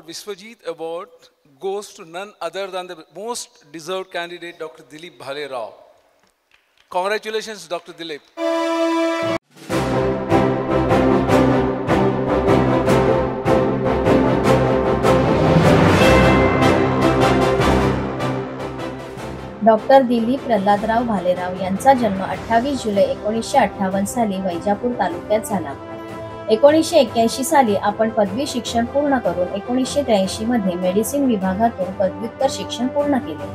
Vishwajit Award goes to none other than the most deserved candidate, Dr. Dilip Bhale Rao. Congratulations, Dr. Dilip. Doctor Dilip Pralhadrao Bhalerao यांचा जन्म 28 जुलै 1958 साली वैजापूर तालुक्यात झाला. 1981 साली आपण पदवी शिक्षण पूर्ण करून 1983 मध्ये मेडिसिन विभागातून पदव्युत्तर शिक्षण पूर्ण केले.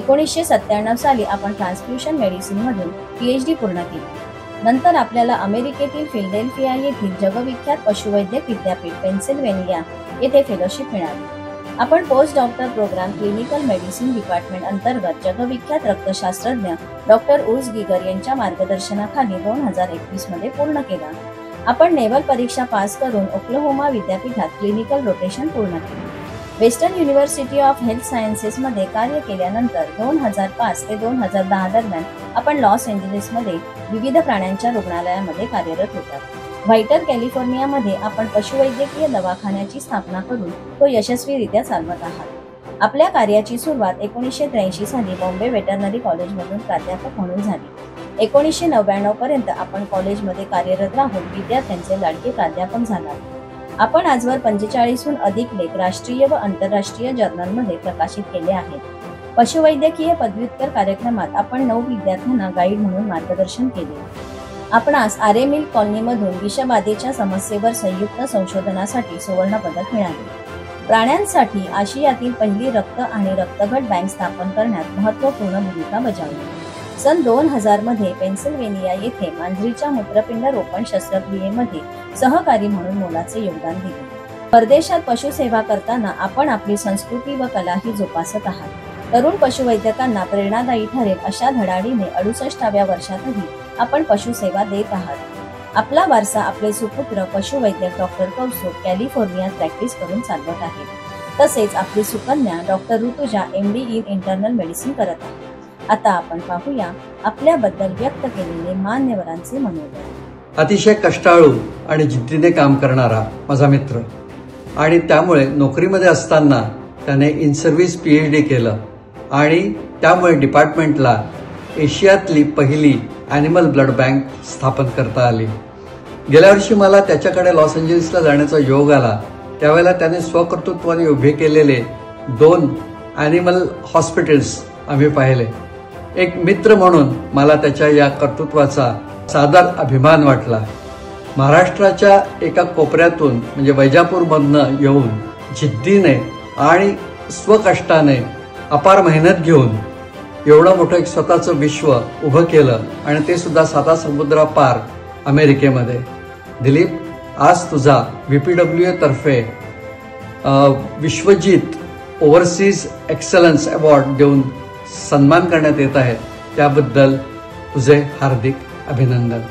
1997 साली आपण ट्रान्सफ्युजन मेडिसिन मधून PhD पूर्ण केली. नंतर आपल्याला अमेरिकेतील फिलाडेल्फिया येथील जगविख्यात पशुवैद्यक विद्यापीठ पेन्सिल्व्हेनिया येथे फेलोशिप मिळाली. आपण post doctor program clinical medicine department अंतर्गत जगविख्यात रक्तशास्त्रज्ञ डॉक्टर उर्स गिगर यांच्या मार्गदर्शनाखाली 2021 मध्ये पूर्ण केला. आपण नेव्हल परीक्षा पास करून ओक्लाहोमा विद्यापीठात क्लिनिकल रोटेशन पूर्ण केले. Western university of health sciences मध्ये कार्य केल्यानंतर 2005 ते 2010 दरम्यान आपण लॉस एंजेलिसमध्ये विविध प्राण्यांच्या रुग्णालयामध्ये कार्यरत होतात. व्हायटर कॅलिफोर्नियामध्ये आपण पशुवैद्यकीय दवाखान्याची स्थापना करून तो यशस्वीरित्या चालवत आहात. आपल्या कार्याची सुरुवात 1983 साली बॉम्बे वेटरनरी कॉलेजमधून प्राध्यापक म्हणून झाली. 1999 पर्यंत आपण कॉलेजमध्ये कार्यरत राहून विद्यार्थ्यांचे लाडके प्राध्यापक झालात. आपण आजवर 45हून अधिक लेख राष्ट्रीय व आंतरराष्ट्रीय जर्नलमध्ये प्रकाशित केले आहेत. पशुवैद्यकीय पदव्युत्तर कार्यक्रमात आपण 9 विद्यार्थ्यांना गाईड म्हणून मार्गदर्शन केले. आपणास आरे मिल कॉलनीमधून विषबाधेच्या समस्येवर संयुक्त संशोधनासाठी सुवर्ण पदक मिळाले. प्राण्यांसाठी आशियातील पहिली रक्त आणि रक्तगट बँक स्थापन करण्यात महत्त्वपूर्ण भूमिका बजावली. सन 2000 मध्ये पेन्सिल्व्हेनिया येथे मांजरीच्या मूत्रपिंड रोपण शस्त्रक्रियेमध्ये सहकारी म्हणून मोलाचे योगदान दिले. परदेशात पशुसेवा करताना आपण आपली संस्कृती व कलाही जोपासत आहात. तरुण पशुवैद्यकांना प्रेरणादायी ठरेल अशा धडाडीने 68व्या वर्षातही आपण पशुसेवा देत आहात. आपला वारसा आपले सुपुत्र पशुवैद्यक डॉक्टर कौस्तुभ कॅलिफोर्नियात प्रॅक्टिस करून चालवत आहेत. तसेच आपली Sukanya doctor Rutuja MD in internal medicine करत आहे. आता आपण पाहूया आपल्याबद्दल व्यक्त केलेले मान्यवरांचे मनोगत. अतिशय कष्टाळू आणि जिद्दीने काम करणारा माझा मित्र आणि त्यामुळे नोकरीमध्ये असताना त्याने इन सर्व्हिस PhD केलं आणि त्यामुळे डिपार्टमेंटला एशियातली पहिली ॲनिमल ब्लड बँक स्थापन करता आली. गेल्या वर्षी मला त्याच्याकडे लॉस एंजेलिसला जाण्याचा योग आला. त्यावेळेला त्याने स्वकर्तृत्वाने उभे केलेले 2 ॲनिमल हॉस्पिटल्स आम्ही पाहिले. एक मित्र म्हणून मला त्याच्या या कर्तृत्वाचा सादर अभिमान वाटला. महाराष्ट्राच्या एका कोपऱ्यातून म्हणजे वैजापूरमधनं येऊन जिद्दीने आणि स्वकष्टाने अपार मेहनत घेऊन एवढं मोठं एक स्वतःचं विश्व उभं केलं आणि ते सुद्धा 7 समुद्रापार अमेरिकेमध्ये. दिलीप, आज तुझा VPWA तर्फे विश्वजित ओव्हरसीज एक्सलन्स अवॉर्ड देऊन सन्मान करण्यात येत आहे. त्याबद्दल तुझे हार्दिक अभिनंदन.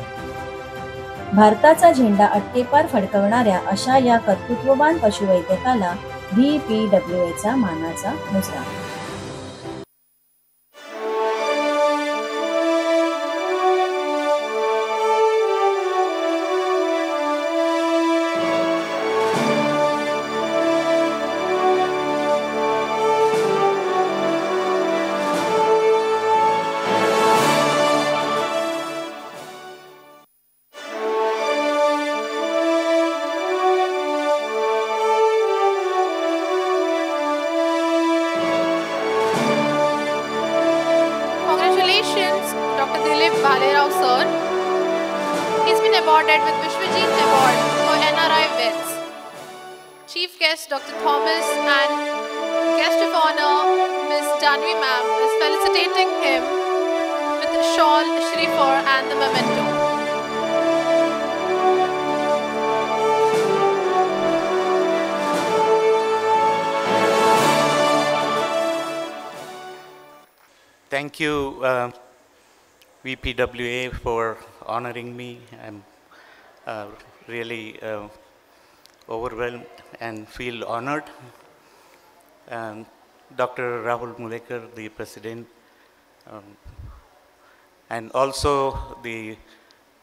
भारताचा झेंडा अट्टेपार फडकवणाऱ्या अशा या कर्तृत्ववान पशुवैद्यकाला VPWAचा मानाचा मुजरा. Dr. Dilip Bhale Rao sir. He's been awarded with Vishwajit Award for NRI vets. Chief guest Dr. Thomas and guest of honor Ms. Janvi ma'am is felicitating him with the shawl, Shrifor and the memento. Thank you, VPWA, for honoring me. I'm really overwhelmed and feel honored. Dr. Rahul Mulekar, the president, and also the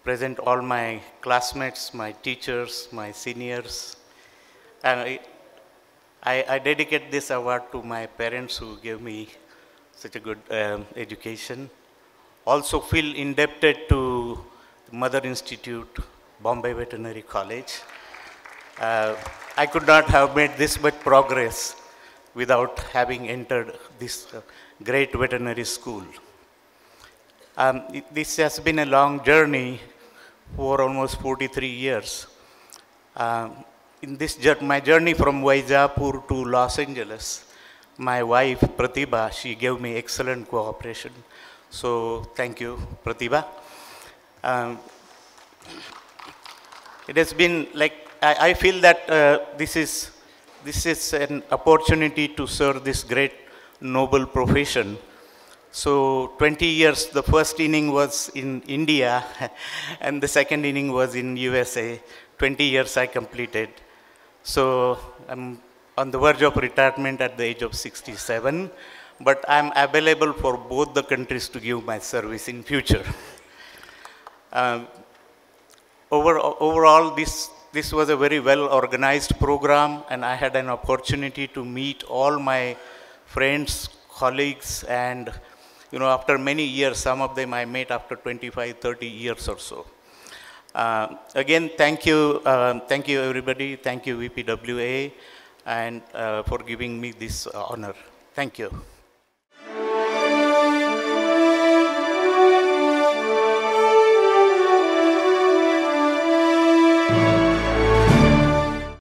present all my classmates, my teachers, my seniors, and I dedicate this award to my parents who gave me such a good education. Also feel indebted to Mother Institute, Bombay Veterinary College. I could not have made this much progress without having entered this great veterinary school. This has been a long journey for almost 43 years. In this my journey from Vaijapur to Los Angeles, my wife Pratibha, she gave me excellent cooperation. So thank you, Pratibha. It has been like, I feel that this is an opportunity to serve this great noble profession. So 20 years, the first inning was in India and the second inning was in USA. 20 years I completed. So I'm on the verge of retirement at the age of 67, but I'm available for both the countries to give my service in future. Overall, this was a very well organized program, and I had an opportunity to meet all my friends, colleagues, and after many years, some of them I met after 25, 30 years or so. Again, thank you everybody, thank you VPWA, and for giving me this honor. Thank you.